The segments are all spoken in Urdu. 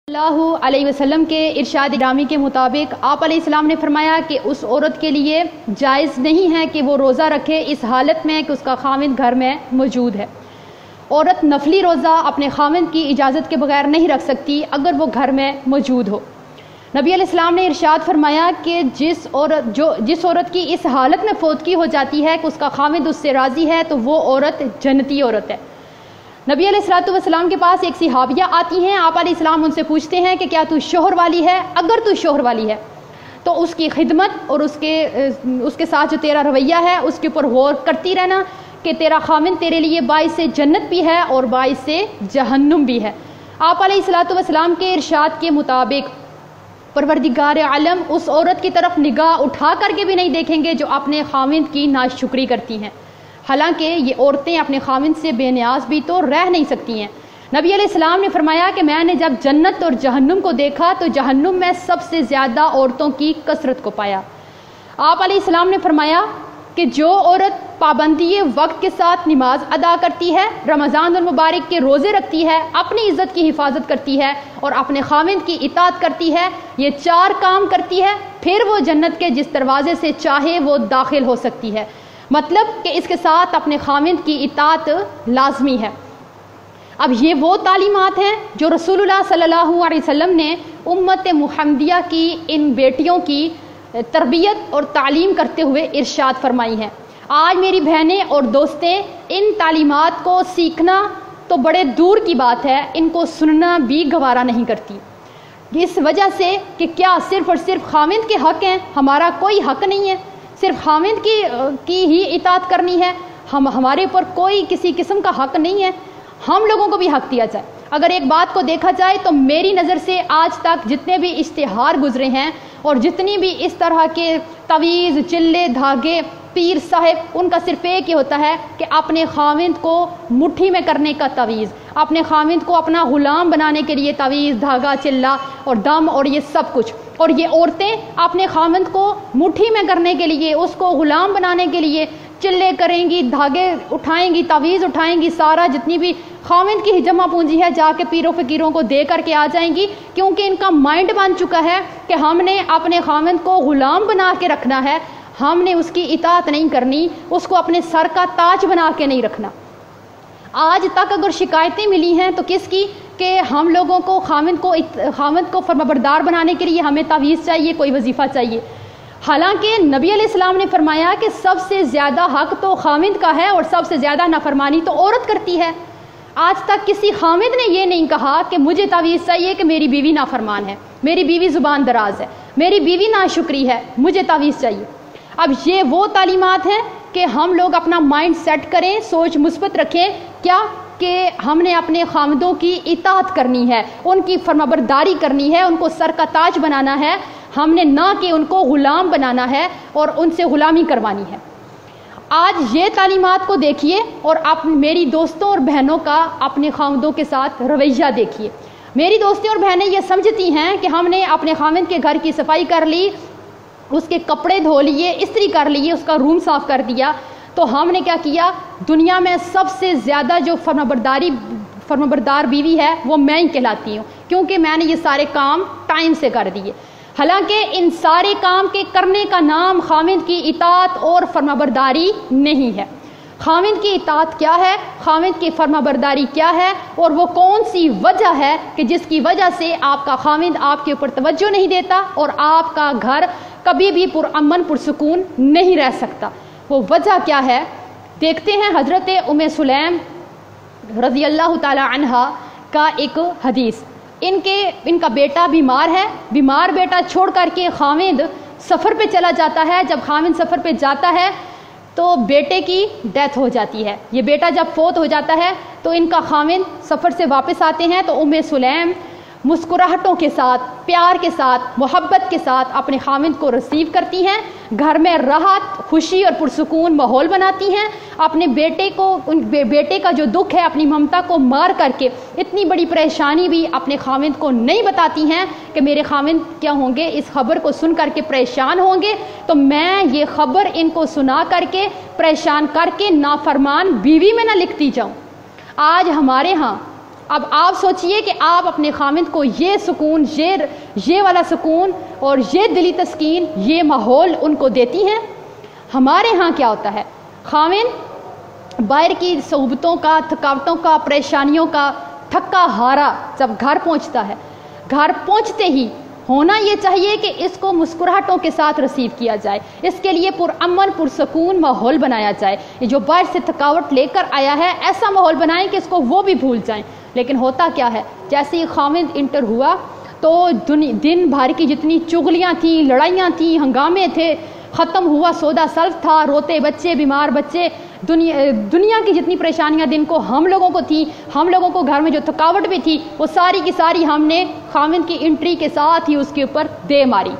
اللہ علیہ وسلم کے ارشاد گرامی کے مطابق آپ علیہ السلام نے فرمایا کہ اس عورت کے لیے جائز نہیں ہے کہ وہ روزہ رکھے اس حالت میں کہ اس کا خاوند گھر میں موجود ہے۔ عورت نفلی روزہ اپنے خاوند کی اجازت کے بغیر نہیں رکھ سکتی اگر وہ گھر میں موجود ہو۔ نبی علیہ السلام نے ارشاد فرمایا کہ جس عورت کی اس حالت میں فوتگی ہو جاتی ہے کہ اس کا خاوند اس سے راضی ہے تو وہ عورت جنتی عورت ہے۔ نبی علیہ السلام کے پاس ایک صحابیہ آتی ہیں، آپ علیہ السلام ان سے پوچھتے ہیں کہ کیا تو شوہر والی ہے؟ اگر تو شوہر والی ہے تو اس کی خدمت اور اس کے ساتھ جو تیرا رویہ ہے اس کے اوپر غور کرتی رہنا کہ تیرا خاوند تیرے لیے باعث جنت بھی ہے اور باعث جہنم بھی ہے۔ آپ علیہ السلام کے ارشاد کے مطابق پروردگار عالم اس عورت کی طرف نگاہ اٹھا کر کے بھی نہیں دیکھیں گے جو اپنے خاوند کی ناشکری کرتی ہیں، حالانکہ یہ عورتیں اپنے خاوند سے بے نیاز بھی تو رہ نہیں سکتی ہیں۔ نبی علیہ السلام نے فرمایا کہ میں نے جب جنت اور جہنم کو دیکھا تو جہنم میں سب سے زیادہ عورتوں کی کثرت کو پایا۔ آپ علیہ السلام نے فرمایا کہ جو عورت پابندی وقت کے ساتھ نماز ادا کرتی ہے، رمضان المبارک کے روزے رکھتی ہے، اپنی عزت کی حفاظت کرتی ہے اور اپنے خاوند کی اطاعت کرتی ہے، یہ 4 کام کرتی ہے، پھر وہ جنت کے جس دروازے سے چاہے وہ داخل ہو سکتی ہے۔ مطلب کہ اس کے ساتھ اپنے خاوند کی اطاعت لازمی ہے۔ اب یہ وہ تعلیمات ہیں جو رسول اللہ صلی اللہ علیہ وسلم نے امت محمدیہ کی ان بیٹیوں کی تربیت اور تعلیم کرتے ہوئے ارشاد فرمائی ہیں۔ آج میری بہنیں اور دوستیں ان تعلیمات کو سیکھنا تو بڑے دور کی بات ہے، ان کو سننا بھی گوارا نہیں کرتی، اس وجہ سے کہ کیا صرف اور صرف خاوند کے حق ہیں، ہمارا کوئی حق نہیں ہے، صرف خاوند کی ہی اطاعت کرنی ہے، ہمارے اوپر کوئی کسی قسم کا حق نہیں ہے، ہم لوگوں کو بھی حق دیا جائے۔ اگر ایک بات کو دیکھا جائے تو میری نظر سے آج تک جتنے بھی اشتہار گزرے ہیں اور جتنی بھی اس طرح کے تویز، چلے، دھاگے، پیر صاحب، ان کا صرف ایک ہی ہوتا ہے کہ اپنے خاوند کو مٹھی میں کرنے کا تویز، اپنے خاوند کو اپنا غلام بنانے کے لیے تویز، دھاگا، چلا اور دم اور یہ سب کچھ۔ اور یہ عورتیں اپنے خاوند کو مٹھی میں کرنے کے لیے، اس کو غلام بنانے کے لیے چلے کریں گی، دھاگے اٹھائیں گی، تویز اٹھائیں گی، سارا جتنی بھی خاوند کی جمع پونجی ہے جا کے پیروں فقیروں کو دے کر کے آ جائیں گی، کیونکہ ان کا مائنڈ بن چکا ہے کہ ہم نے اپنے خاوند کو غلام بنا کے رکھنا ہے، ہم نے اس کی اطاعت نہیں کرنی، اس کو اپنے سر کا تاج بنا کے نہیں رکھنا۔ آج تک اگر شکایتیں ملی ہیں تو کس کی؟ کہ ہم لوگوں کو خاوند کو فرمانبردار بنانے کے لیے ہمیں تعویذ چاہیے، کوئی وظیفہ چاہیے، حالانکہ نبی علیہ السلام نے فرمایا کہ سب سے زیادہ حق تو خاوند کا ہے اور سب سے زیادہ نافرمانی تو عورت کرتی ہے۔ آج تک کسی خاوند نے یہ نہیں کہا کہ مجھے تعویذ چاہیے کہ میری بیوی نافرمان ہے، میری بیوی زبان دراز ہے، میری بیوی ناشکری ہے، مجھے تعویذ چاہیے۔ اب یہ وہ تعلیمات ہیں کہ ہم لوگ اپنا مائنڈ سیٹ کریں، سوچ مثبت رکھیں، کیا کہ ہم نے اپنے خاوندوں کی اطاعت کرنی ہے، ان کی فرمانبرداری کرنی ہے، ان کو سر کا تاج بنانا ہے، ہم نے نہ کہ ان کو غلام بنانا ہے اور ان سے غلامی کروانی ہے۔ آج یہ تعلیمات کو دیکھیے اور میری دوستوں اور بہنوں کا اپنے خاوندوں کے ساتھ رویہ دیکھیے۔ میری دوستیں اور بہنیں یہ سمجھتی ہیں کہ ہم نے اپنے خاوند کے گھر کی صفائی کر لی، اس کے کپڑے دھو لیے، استری کر لیے، اس کا روم صاف کر دیا، تو ہم نے کیا کیا؟ دنیا میں سب سے زیادہ جو فرمانبردار بیوی ہے وہ میں ہی کہلاتی ہوں، کیونکہ میں نے یہ سارے کام ٹائم سے کر دیے۔ حالانکہ ان سارے کام کے کرنے کا نام خاوند کی اطاعت اور فرمانبرداری نہیں ہے۔ خاوند کی اطاعت کیا ہے، خاوند کی فرمانبرداری کیا ہے، اور وہ کون سی وجہ ہے کہ جس کی وجہ سے آپ کا خاوند آپ کے اوپر توجہ نہیں دیتا اور آپ کا گھر کبھی بھی پرامن پرسکون نہیں رہ سکتا؟ وہ وجہ کیا ہے؟ دیکھتے ہیں حضرت ام سلیم رضی اللہ تعالی عنہا کا ایک حدیث۔ ان کا بیٹا بیمار ہے، بیمار بیٹا چھوڑ کر کے خاوند سفر پہ چلا جاتا ہے۔ جب خاوند سفر پہ جاتا ہے تو بیٹے کی ڈیتھ ہو جاتی ہے۔ یہ بیٹا جب فوت ہو جاتا ہے تو ان کا خاوند سفر سے واپس آتے ہیں تو ام سلیم مسکراہٹوں کے ساتھ، پیار کے ساتھ، محبت کے ساتھ اپنے خاوند کو ریسیو کرتی ہیں، گھر میں راحت، خوشی اور پرسکون ماحول بناتی ہیں، اپنے بیٹے کا جو دکھ ہے اپنی ممتا کو مار کر کے اتنی بڑی پریشانی بھی اپنے خاوند کو نہیں بتاتی ہیں کہ میرے خاوند کیا ہوں گے، اس خبر کو سن کر کے پریشان ہوں گے تو میں یہ خبر ان کو سنا کر کے پریشان کر کے نافرمان بیوی میں نہ لکھتی جاؤں۔ آج ہمارے ہاں اب آپ سوچئے کہ آپ اپنے خامند کو یہ سکون، یہ والا سکون اور یہ دلی تسکین، یہ ماحول ان کو دیتی ہیں۔ ہمارے ہاں کیا ہوتا ہے، خامند باہر کی صحبتوں کا، تھکاوٹوں کا، پریشانیوں کا تھکا ہارا جب گھر پہنچتا ہے، گھر پہنچتے ہی ہونا یہ چاہیے کہ اس کو مسکراہٹوں کے ساتھ ریسیو کیا جائے، اس کے لیے پرامن پرسکون ماحول بنایا جائے۔ یہ جو باہر سے تھکاوٹ لے کر آیا ہے ایسا ماحول بنائیں کہ اس کو وہ بھی بھول جائیں۔ لیکن ہوتا کیا ہے، جیسے ہی خامند انٹر ہوا تو دن بھر کی جتنی چغلیاں تھیں، لڑائیاں تھیں، ہنگامے تھے، ختم ہوا، سودا سلف تھا، روتے بچے، بیمار بچے، دنیا کی جتنی پریشانیاں دن کو ہم لوگوں کو تھی، ہم لوگوں کو گھر میں جو تھکاوٹ بھی تھی، وہ ساری کی ساری ہم نے خامند کی انٹری کے ساتھ ہی اس کے اوپر دے ماری۔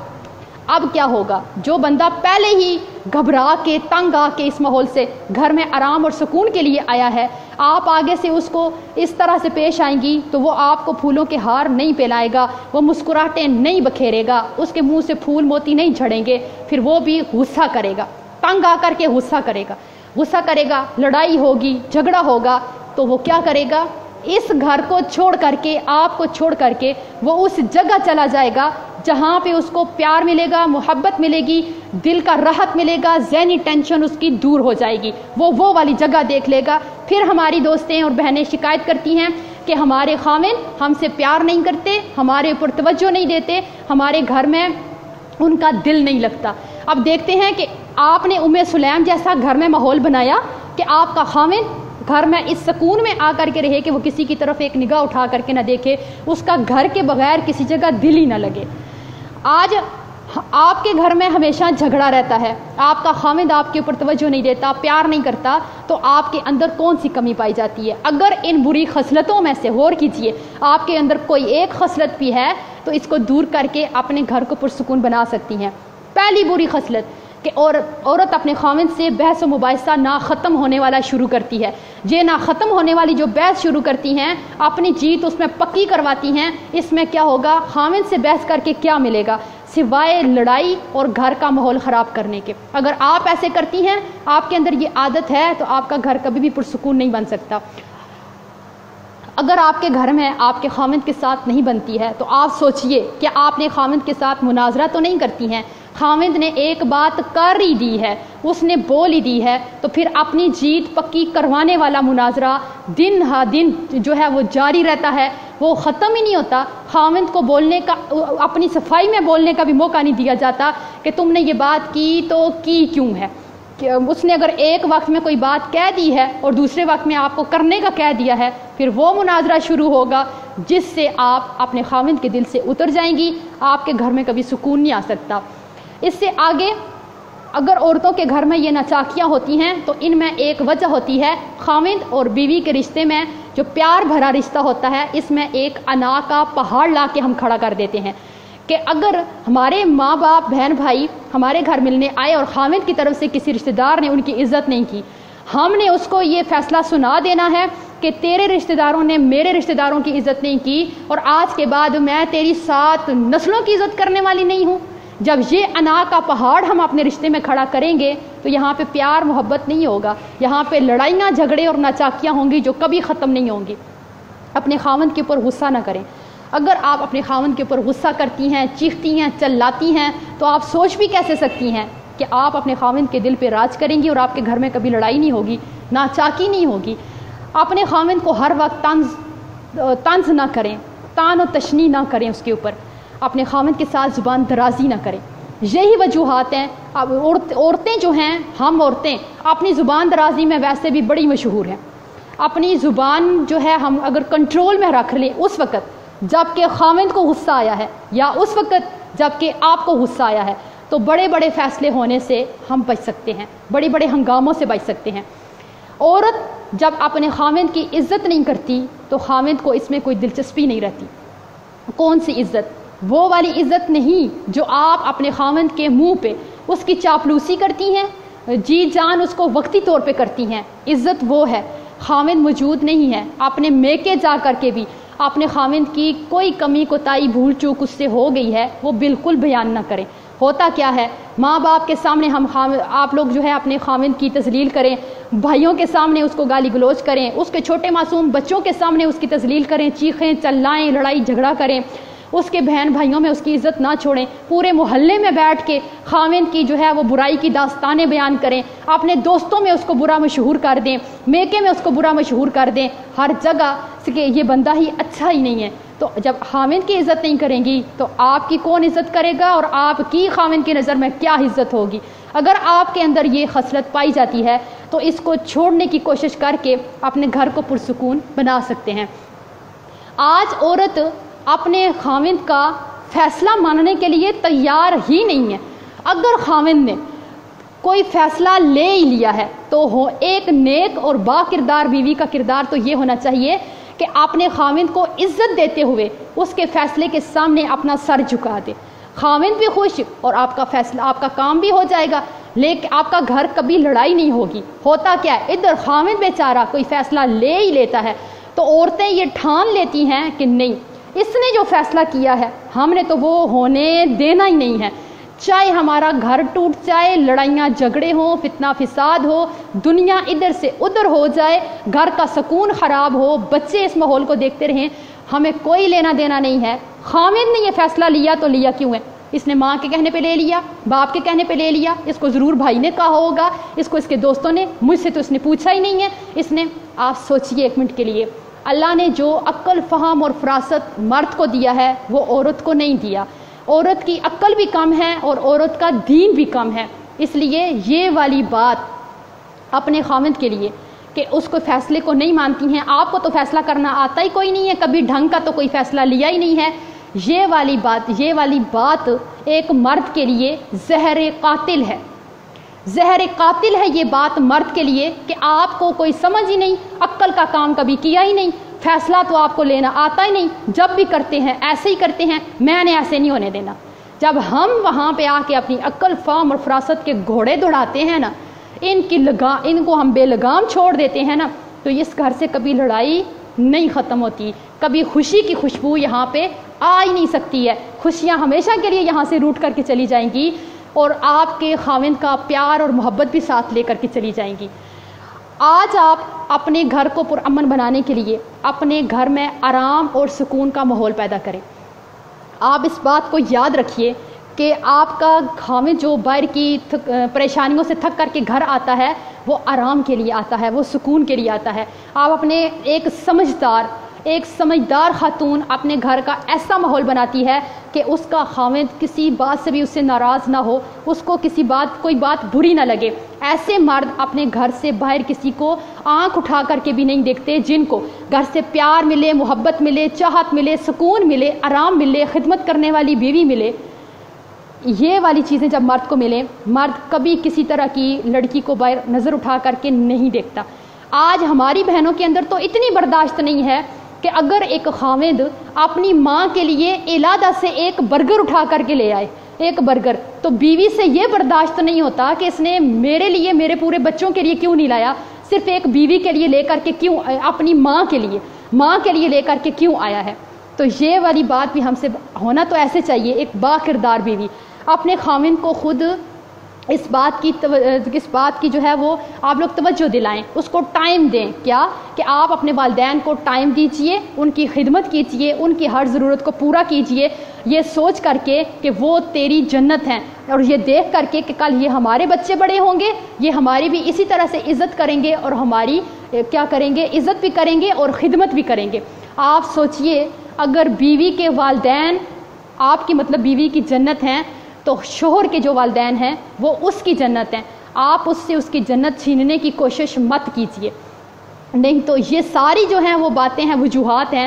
اب کیا ہوگا، جو بندہ پہلے ہی گھبرا کے تنگ آ کے اس ماحول سے گھر میں آرام اور سکون کے لیے آیا ہے، آپ آگے سے اس کو اس طرح سے پیش آئیں گی تو وہ آپ کو پھولوں کے ہار نہیں پھیلائے گا، وہ مسکراہٹیں نہیں بکھیرے گا، اس کے منہ سے پھول موتی نہیں جھڑیں گے، پھر وہ بھی غصہ کرے گا، تنگ آ کر کے غصہ کرے گا، لڑائی ہوگی، جھگڑا ہوگا، تو وہ کیا کرے گا، اس گھر کو چھوڑ کر کے، آپ کو چھوڑ کر کے وہ اس جگہ چلا جائے گا جہاں پہ اس کو پیار ملے گا، محبت ملے گی، دل کا راحت ملے گا، ذہنی ٹینشن اس کی دور ہو جائے گی، وہ والی جگہ دیکھ لے گا۔ پھر ہماری دوستیں اور بہنیں شکایت کرتی ہیں کہ ہمارے خامند ہم سے پیار نہیں کرتے، ہمارے اوپر توجہ نہیں دیتے، ہمارے گھر میں ان کا دل نہیں لگتا۔ اب دیکھتے ہیں کہ آپ نے ام سلیم جیسا گھر میں ماحول بنایا کہ آپ کا خامند گھر میں اس سکون میں آ کر کے رہے کہ وہ کسی کی طرف ایک نگاہ اٹھا کر کے نہ دیکھے، اس کا گھر کے بغیر کسی جگہ دل ہی نہ لگے۔ آج آپ کے گھر میں ہمیشہ جھگڑا رہتا ہے، آپ کا خامند آپ کے اوپر توجہ نہیں دیتا، پیار نہیں کرتا، تو آپ کے اندر کون سی کمی پائی جاتی ہے؟ اگر ان بری خصلتوں میں سے غور کیجئے، آپ کے اندر کوئی ایک خصلت بھی ہے تو اس کو دور کر کے اپنے گھر کو پرسکون بنا سکتی ہیں۔ پہلی بری خصلت کہ عورت اپنے خامند سے بحث و مباحثہ نہ ختم ہونے والا شروع کرتی ہے۔ یہ نہ ختم ہونے والی جو بحث شروع کرتی ہیں، اپنی جیت اس میں پکی کرواتی ہیں۔ اس میں کیا ہوگا، خامند سے بحث کر کے کیا ملے گا سوائے لڑائی اور گھر کا ماحول خراب کرنے کے۔ اگر آپ ایسے کرتی ہیں، آپ کے اندر یہ عادت ہے، تو آپ کا گھر کبھی بھی پرسکون نہیں بن سکتا۔ اگر آپ کے گھر میں آپ کے خامند کے ساتھ نہیں بنتی ہے تو آپ سوچئے کہ آپ نے خامند کے ساتھ مناظرہ تو نہیں کرتی ہیں۔ خامند نے ایک بات کر ہی دی ہے، اس نے بول ہی دی ہے، تو پھر اپنی جیت پکی کروانے والا مناظرہ دن ہا دن جو ہے وہ جاری رہتا ہے، وہ ختم ہی نہیں ہوتا۔ خامند کو بولنے کا، اپنی صفائی میں بولنے کا بھی موقع نہیں دیا جاتا کہ تم نے یہ بات کی تو کی کیوں ہے۔ اس نے اگر ایک وقت میں کوئی بات کہہ دی ہے اور دوسرے وقت میں آپ کو کرنے کا کہہ دیا ہے، پھر وہ مناظرہ شروع ہوگا جس سے آپ اپنے خامند کے دل سے اتر جائیں گی، آپ کے گھر میں کبھی سکون نہیں آ سکتا۔ اس سے آگے اگر عورتوں کے گھر میں یہ ناچاکیاں ہوتی ہیں تو ان میں ایک وجہ ہوتی ہے، خامند اور بیوی کے رشتے میں جو پیار بھرا رشتہ ہوتا ہے، اس میں ایک انا کا پہاڑ لا کے ہم کھڑا کر دیتے ہیں کہ اگر ہمارے ماں باپ بہن بھائی ہمارے گھر ملنے آئے اور خامند کی طرف سے کسی رشتہ دار نے ان کی عزت نہیں کی، ہم نے اس کو یہ فیصلہ سنا دینا ہے کہ تیرے رشتہ داروں نے میرے رشتہ داروں کی عزت نہیں کی، اور آج کے بعد میں تیری 7 نسلوں کی عزت کرنے والی نہیں ہوں۔ جب یہ انا کا پہاڑ ہم اپنے رشتے میں کھڑا کریں گے تو یہاں پہ پیار محبت نہیں ہوگا، یہاں پہ لڑائیاں جھگڑے اور ناچاکیاں ہوں گی جو کبھی ختم نہیں ہوں گی۔ اپنے خامند کے اوپر غصہ نہ کریں۔ اگر آپ اپنے خامند کے اوپر غصہ کرتی ہیں، چیختی ہیں، چلاتی ہیں، تو آپ سوچ بھی کیسے سکتی ہیں کہ آپ اپنے خامند کے دل پہ راج کریں گی اور آپ کے گھر میں کبھی لڑائی نہیں ہوگی، ناچاکی نہیں ہوگی۔ اپنے خامند کو ہر وقت طنز نہ کریں، تان و تشنی نہ کریں اس کے اوپر، اپنے خامند کے ساتھ زبان درازی نہ کریں۔ یہی وجوہات ہیں۔ اب عورتیں جو ہیں، ہم عورتیں اپنی زبان درازی میں ویسے بھی بڑی مشہور ہیں۔ اپنی زبان جو ہے ہم اگر کنٹرول میں رکھ لیں اس وقت جب کہ خامند کو غصہ آیا ہے یا اس وقت جب کہ آپ کو غصہ آیا ہے، تو بڑے بڑے فیصلے ہونے سے ہم بچ سکتے ہیں، بڑے بڑے ہنگاموں سے بچ سکتے ہیں۔ عورت جب اپنے خامند کی عزت نہیں کرتی تو خامند کو اس میں کوئی دلچسپی نہیں رہتی۔ کون سی عزت؟ وہ والی عزت نہیں جو آپ اپنے خامند کے منہ پہ اس کی چاپلوسی کرتی ہیں، جی جان اس کو وقتی طور پہ کرتی ہیں۔ عزت وہ ہے، خامند موجود نہیں ہے، اپنے میکے جا کر کے بھی اپنے خامند کی کوئی کمی کوتاہی بھول چوک اس سے ہو گئی ہے وہ بالکل بیان نہ کریں۔ ہوتا کیا ہے، ماں باپ کے سامنے آپ لوگ جو ہے اپنے خاوند کی تذلیل کریں، بھائیوں کے سامنے اس کو گالی گلوچ کریں، اس کے چھوٹے معصوم بچوں کے سامنے اس کی تذلیل کریں، چیخیں چلائیں، لڑائی جھگڑا کریں، اس کے بہن بھائیوں میں اس کی عزت نہ چھوڑیں، پورے محلے میں بیٹھ کے خاوند کی جو ہے وہ برائی کی داستانیں بیان کریں، اپنے دوستوں میں اس کو برا مشہور کر دیں، میکے میں اس کو برا مشہور کر دیں، ہر جگہ کہ یہ بندہ ہی اچھا ہی نہیں ہے۔ تو جب خاوند کی عزت نہیں کریں گی تو آپ کی کون عزت کرے گا، اور آپ کی خاوند کی نظر میں کیا عزت ہوگی؟ اگر آپ کے اندر یہ خصلت پائی جاتی ہے تو اس کو چھوڑنے کی کوشش کر کے اپنے گھر کو پرسکون بنا سکتے ہیں۔ آج عورت اپنے خاوند کا فیصلہ ماننے کے لیے تیار ہی نہیں ہے۔ اگر خاوند نے کوئی فیصلہ لے ہی لیا ہے تو ایک نیک اور با کردار بیوی کا کردار تو یہ ہونا چاہیے کہ اپنے خاوند کو عزت دیتے ہوئے اس کے فیصلے کے سامنے اپنا سر جھکا دے، خاوند بھی خوش اور آپ کا فیصلہ، آپ کا کام بھی ہو جائے گا، لیکن آپ کا گھر کبھی لڑائی نہیں ہوگی۔ ہوتا کیا ہے، ادھر خاوند بیچارہ کوئی فیصلہ لے ہی لیتا ہے تو عورتیں یہ ٹھان لیتی ہیں کہ نہیں، اس نے جو فیصلہ کیا ہے ہم نے تو وہ ہونے دینا ہی نہیں ہے، چاہے ہمارا گھر ٹوٹ جائے، لڑائیاں جھگڑے ہوں، فتنہ فساد ہو، دنیا ادھر سے ادھر ہو جائے، گھر کا سکون خراب ہو، بچے اس ماحول کو دیکھتے رہیں، ہمیں کوئی لینا دینا نہیں ہے۔ خاوند نے یہ فیصلہ لیا تو لیا کیوں ہے؟ اس نے ماں کے کہنے پہ لے لیا، باپ کے کہنے پہ لے لیا، اس کو ضرور بھائی نے کہا ہوگا، اس کو اس کے دوستوں نے، مجھ سے تو اس نے پوچھا ہی نہیں ہے، اس نے۔ آپ سوچئے ایک منٹ کے لیے، اللہ نے جو عقل، فہم اور فراست مرد کو دیا ہے وہ عورت کو نہیں دیا۔ عورت کی عقل بھی کم ہے اور عورت کا دین بھی کم ہے، اس لیے یہ والی بات اپنے خاوند کے لیے کہ اس کو فیصلے کو نہیں مانتی ہیں، آپ کو تو فیصلہ کرنا آتا ہی کوئی نہیں ہے، کبھی ڈھنگ کا تو کوئی فیصلہ لیا ہی نہیں ہے، یہ والی بات ایک مرد کے لیے زہر قاتل ہے۔ زہر قاتل ہے یہ بات مرد کے لیے کہ آپ کو کوئی سمجھ ہی نہیں، عقل کا کام کبھی کیا ہی نہیں، فیصلہ تو آپ کو لینا آتا ہی نہیں، جب بھی کرتے ہیں ایسے ہی کرتے ہیں، میں نے ایسے نہیں ہونے دینا۔ جب ہم وہاں پہ آ کے اپنی عقل، فہم اور فراست کے گھوڑے دوڑاتے ہیں نا، ان کو ہم بے لگام چھوڑ دیتے ہیں نا، تو اس گھر سے کبھی لڑائی نہیں ختم ہوتی، کبھی خوشی کی خوشبو یہاں پہ آ ہی نہیں سکتی ہے، خوشیاں ہمیشہ کے لیے یہاں سے روٹ کر کے چلی جائیں گی اور آپ کے خاوند کا پیار اور محبت بھی ساتھ لے کر کے چلی جائیں گی۔ آج آپ اپنے گھر کو پرامن بنانے کے لیے اپنے گھر میں آرام اور سکون کا ماحول پیدا کریں۔ آپ اس بات کو یاد رکھیے کہ آپ کا خاوند جو باہر کی پریشانیوں سے تھک کر کے گھر آتا ہے وہ آرام کے لیے آتا ہے، وہ سکون کے لیے آتا ہے۔ آپ اپنے ایک سمجھدار خاتون اپنے گھر کا ایسا ماحول بناتی ہے کہ اس کا خاوند کسی بات سے بھی اس سے ناراض نہ ہو، اس کو کوئی بات بری نہ لگے۔ ایسے مرد اپنے گھر سے باہر کسی کو آنکھ اٹھا کر کے بھی نہیں دیکھتے، جن کو گھر سے پیار ملے، محبت ملے، چاہت ملے، سکون ملے، آرام ملے، خدمت کرنے والی بیوی ملے۔ یہ والی چیزیں جب مرد کو ملیں، مرد کبھی کسی طرح کی لڑکی کو باہر نظر اٹھا کر کے نہیں دیکھتا۔ آج ہماری بہنوں کے اندر تو اتنی برداشت نہیں ہے کہ اگر ایک خاوند اپنی ماں کے لیے علادہ سے ایک برگر اٹھا کر کے لے آئے، ایک برگر، تو بیوی سے یہ برداشت نہیں ہوتا کہ اس نے میرے لیے، میرے پورے بچوں کے لیے کیوں نہیں لایا، صرف ایک بیوی کے لیے لے کر کے کیوں، اپنی ماں کے لیے لے کر کے کیوں آیا ہے۔ تو یہ والی بات بھی ہم سے ہونا تو ایسے چاہیے، ایک با کردار بیوی اپنے خاوند کو خود اس بات کی جو ہے وہ آپ لوگ توجہ دلائیں، اس کو ٹائم دیں، کیا کہ آپ اپنے والدین کو ٹائم دیجئے، ان کی خدمت کیجئے، ان کی ہر ضرورت کو پورا کیجئے، یہ سوچ کر کے کہ وہ تیری جنت ہیں، اور یہ دیکھ کر کے کہ کل یہ ہمارے بچے بڑے ہوں گے، یہ ہماری بھی اسی طرح سے عزت کریں گے اور ہماری کیا کریں گے، عزت بھی کریں گے اور خدمت بھی کریں گے۔ آپ سوچئے اگر بیوی کے والدین آپ کی مطلب بیوی کی جنت ہیں تو شوہر کے جو والدین ہیں وہ اس کی جنت ہیں، آپ اس سے اس کی جنت چھیننے کی کوشش مت کیجیے، نہیں تو یہ ساری جو ہیں وہ باتیں ہیں، وجوہات ہیں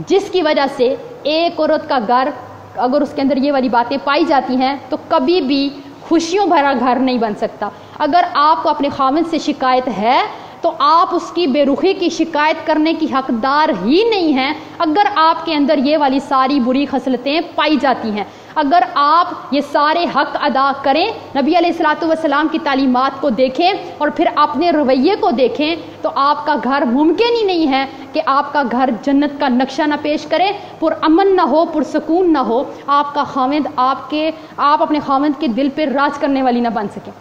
جس کی وجہ سے ایک عورت کا گھر اگر اس کے اندر یہ والی باتیں پائی جاتی ہیں تو کبھی بھی خوشیوں بھرا گھر نہیں بن سکتا۔ اگر آپ کو اپنے خاوند سے شکایت ہے تو آپ اس کی بے رخی کی شکایت کرنے کی حقدار ہی نہیں ہیں اگر آپ کے اندر یہ والی ساری بری خصلتیں پائی جاتی ہیں۔ اگر آپ یہ سارے حق ادا کریں، نبی علیہ الصلوۃ والسلام کی تعلیمات کو دیکھیں اور پھر اپنے رویے کو دیکھیں، تو آپ کا گھر ممکن ہی نہیں ہے کہ آپ کا گھر جنت کا نقشہ نہ پیش کرے، پرامن نہ ہو، پرسکون نہ ہو، آپ کا خاوند آپ اپنے خاوند کے دل پہ راج کرنے والی نہ بن سکیں۔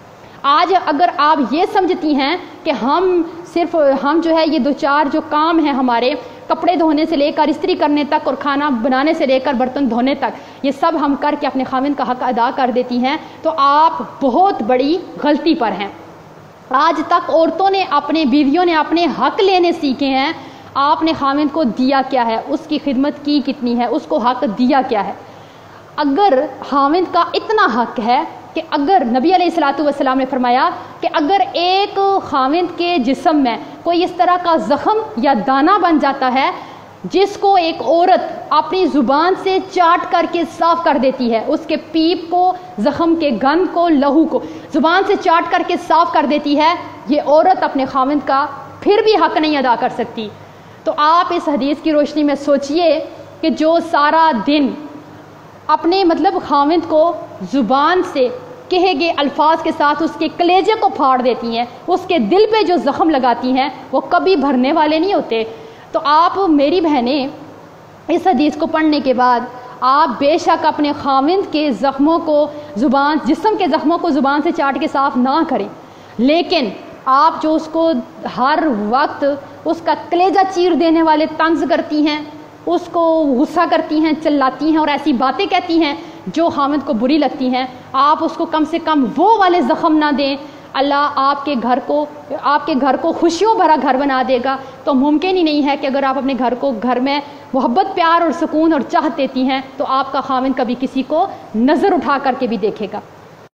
آج اگر آپ یہ سمجھتی ہیں کہ ہم جو ہے یہ دو چار جو کام ہیں ہمارے، کپڑے دھونے سے لے کر استری کرنے تک اور کھانا بنانے سے لے کر برتن دھونے تک، یہ سب ہم کر کے اپنے خاوند کا حق ادا کر دیتی ہیں، تو آپ بہت بڑی غلطی پر ہیں۔ آج تک عورتوں نے بیویوں نے اپنے حق لینے سیکھے ہیں، آپ نے خاوند کو دیا کیا ہے، اس کی خدمت کی کتنی ہے، اس کو حق دیا کیا ہے۔ اگر خاوند کا اتنا حق ہے کہ اگر نبی علیہ الصلوۃ والسلام نے فرمایا کہ اگر ایک خاوند کے جسم میں کوئی اس طرح کا زخم یا دانہ بن جاتا ہے جس کو ایک عورت اپنی زبان سے چاٹ کر کے صاف کر دیتی ہے، اس کے پیپ کو، زخم کے گند کو، لہو کو زبان سے چاٹ کر کے صاف کر دیتی ہے، یہ عورت اپنے خاوند کا پھر بھی حق نہیں ادا کر سکتی۔ تو آپ اس حدیث کی روشنی میں سوچئے کہ جو سارا دن اپنے خاوند کو زبان سے کہے گئے الفاظ کے ساتھ اس کے کلیجے کو پھاڑ دیتی ہیں، اس کے دل پہ جو زخم لگاتی ہیں وہ کبھی بھرنے والے نہیں ہوتے۔ تو آپ میری بہنیں اس حدیث کو پڑھنے کے بعد آپ بے شک اپنے خاوند کے زخموں کو جسم کے زخموں کو زبان سے چاٹ کے صاف نہ کریں، لیکن آپ جو اس کو ہر وقت اس کا کلیجہ چیر دینے والے طنز کرتی ہیں، اس کو غصہ کرتی ہیں، چلاتی ہیں اور ایسی باتیں کہتی ہیں جو خاوند کو بری لگتی ہیں، آپ اس کو کم سے کم وہ والے زخم نہ دیں۔ اللہ آپ کے گھر کو خوشیوں بھرا گھر بنا دے گا۔ تو ممکن ہی نہیں ہے کہ اگر آپ اپنے گھر میں محبت، پیار اور سکون اور چاہت دیتی ہیں تو آپ کا خاوند کبھی کسی کو نظر اٹھا کر کے بھی دیکھے گا۔